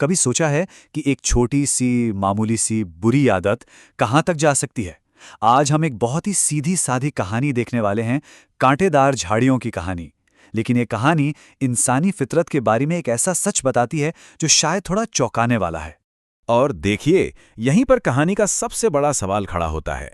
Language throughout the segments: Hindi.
कभी सोचा है कि एक छोटी सी मामूली सी बुरी आदत कहाँ तक जा सकती है? आज हम एक बहुत ही सीधी सादी कहानी देखने वाले हैं, कांटेदार झाड़ियों की कहानी। लेकिन ये कहानी इंसानी फितरत के बारे में एक ऐसा सच बताती है जो शायद थोड़ा चौंकाने वाला है। और देखिए, यहीं पर कहानी का सबसे बड़ा सवाल खड़ा होता है।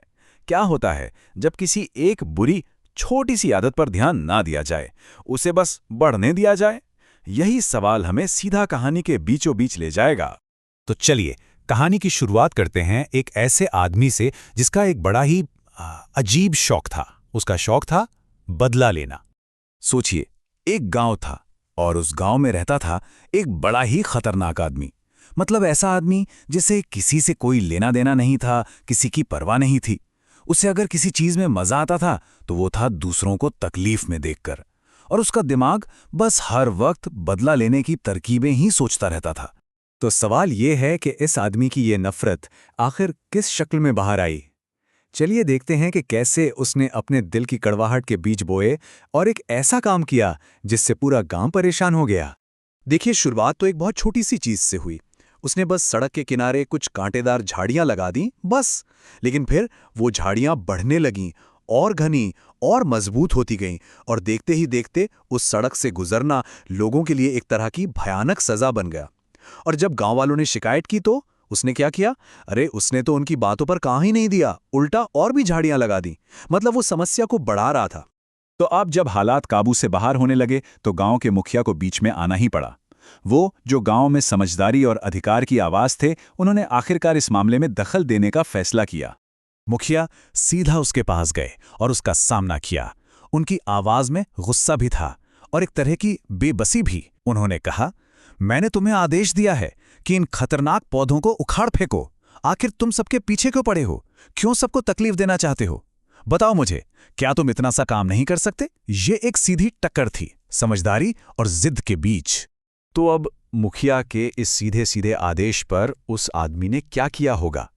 क्या होता है जब किसी एक बुरी छोटी सी आदत पर ध्यान ना दिया जाए, उसे बस बढ़ने दिया जाए? यही सवाल हमें सीधा कहानी के बीचों बीच ले जाएगा। तो चलिए कहानी की शुरुआत करते हैं एक ऐसे आदमी से जिसका एक बड़ा ही अजीब शौक था। उसका शौक था बदला लेना। सोचिए, एक गांव था और उस गांव में रहता था एक बड़ा ही खतरनाक आदमी। मतलब ऐसा आदमी जिसे किसी से कोई लेना देना नहीं था, किसी की परवाह नहीं थी। उसे अगर किसी चीज में मजा आता था तो वो था दूसरों को तकलीफ में देखकर, और उसका दिमाग बस हर वक्त बदला लेने की तरकीबें ही सोचता रहता था। तो सवाल ये है कि इस आदमी की ये नफरत आखिर किस शक्ल में बाहर आई। चलिए देखते हैं कि कैसे उसने अपने दिल की कड़वाहट के बीज बोए और एक ऐसा काम किया जिससे पूरा गांव परेशान हो गया। देखिए, शुरुआत तो एक बहुत छोटी सी चीज से हुई। उसने बस सड़क के किनारे कुछ कांटेदार झाड़ियां लगा दी, बस। लेकिन फिर वो झाड़ियां बढ़ने लगीं और घनी और मजबूत होती गईं, और देखते ही देखते उस सड़क से गुजरना लोगों के लिए एक तरह की भयानक सजा बन गया। और जब गांव वालों ने शिकायत की तो उसने क्या किया? अरे, उसने तो उनकी बातों पर कान ही नहीं दिया, उल्टा और भी झाड़ियां लगा दी। मतलब वो समस्या को बढ़ा रहा था। तो अब जब हालात काबू से बाहर होने लगे तो गांव के मुखिया को बीच में आना ही पड़ा। वो जो गांव में समझदारी और अधिकार की आवाज थे, उन्होंने आखिरकार इस मामले में दखल देने का फैसला किया। मुखिया सीधा उसके पास गए और उसका सामना किया। उनकी आवाज में गुस्सा भी था और एक तरह की बेबसी भी। उन्होंने कहा, मैंने तुम्हें आदेश दिया है कि इन खतरनाक पौधों को उखाड़ फेंको। आखिर तुम सबके पीछे क्यों पड़े हो? क्यों सबको तकलीफ देना चाहते हो? बताओ मुझे, क्या तुम इतना सा काम नहीं कर सकते? ये एक सीधी टक्कर थी, समझदारी और जिद के बीच। तो अब मुखिया के इस सीधे सीधे आदेश पर उस आदमी ने क्या किया होगा?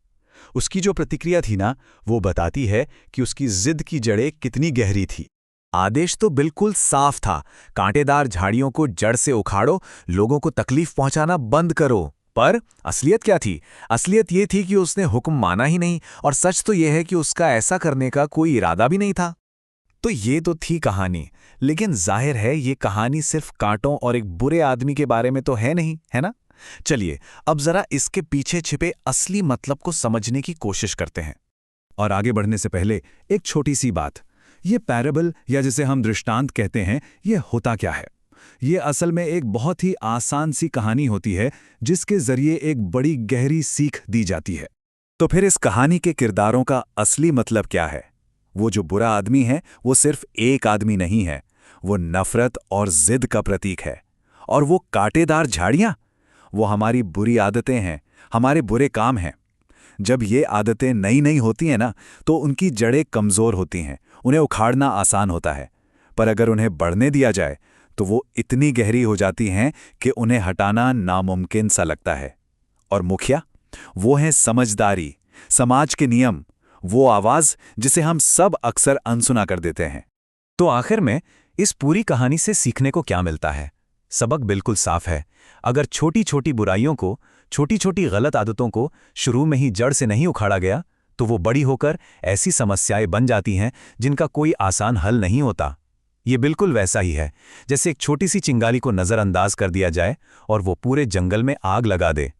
उसकी जो प्रतिक्रिया थी ना, वो बताती है कि उसकी जिद की जड़ें कितनी गहरी थी। आदेश तो बिल्कुल साफ था, कांटेदार झाड़ियों को जड़ से उखाड़ो, लोगों को तकलीफ पहुंचाना बंद करो। पर असलियत क्या थी? असलियत ये थी कि उसने हुक्म माना ही नहीं, और सच तो यह है कि उसका ऐसा करने का कोई इरादा भी नहीं था। तो ये तो थी कहानी, लेकिन जाहिर है ये कहानी सिर्फ कांटों और एक बुरे आदमी के बारे में तो है नहीं, है ना? चलिए अब जरा इसके पीछे छिपे असली मतलब को समझने की कोशिश करते हैं। और आगे बढ़ने से पहले एक छोटी सी बात। ये पैराबल या जिसे हम दृष्टांत कहते हैं, ये होता क्या है? ये असल में एक बहुत ही आसान सी कहानी होती है जिसके जरिए एक बड़ी गहरी सीख दी जाती है। तो फिर इस कहानी के किरदारों का असली मतलब क्या है? वो जो बुरा आदमी है वो सिर्फ एक आदमी नहीं है, वो नफरत और जिद का प्रतीक है। और वो कांटेदार झाड़ियां, वो हमारी बुरी आदतें हैं, हमारे बुरे काम हैं। जब ये आदतें नई नई होती हैं ना, तो उनकी जड़ें कमज़ोर होती हैं, उन्हें उखाड़ना आसान होता है। पर अगर उन्हें बढ़ने दिया जाए तो वो इतनी गहरी हो जाती हैं कि उन्हें हटाना नामुमकिन सा लगता है। और मुखिया, वो है समझदारी, समाज के नियम, वो आवाज़ जिसे हम सब अक्सर अनसुना कर देते हैं। तो आखिर में इस पूरी कहानी से सीखने को क्या मिलता है? सबक बिल्कुल साफ है। अगर छोटी छोटी बुराइयों को, छोटी छोटी गलत आदतों को शुरू में ही जड़ से नहीं उखाड़ा गया, तो वो बड़ी होकर ऐसी समस्याएं बन जाती हैं जिनका कोई आसान हल नहीं होता। ये बिल्कुल वैसा ही है जैसे एक छोटी सी चिंगारी को नज़रअंदाज कर दिया जाए और वो पूरे जंगल में आग लगा दे।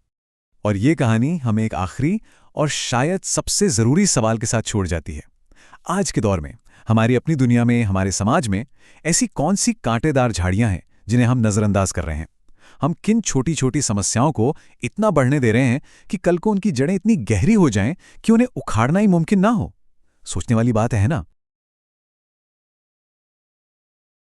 और ये कहानी हमें एक आखिरी और शायद सबसे ज़रूरी सवाल के साथ छोड़ जाती है। आज के दौर में, हमारी अपनी दुनिया में, हमारे समाज में ऐसी कौन सी कांटेदार झाड़ियां हैं जिन्हें हम नज़रअंदाज कर रहे हैं? हम किन छोटी छोटी समस्याओं को इतना बढ़ने दे रहे हैं कि कल को उनकी जड़ें इतनी गहरी हो जाएं कि उन्हें उखाड़ना ही मुमकिन ना हो? सोचने वाली बात है ना?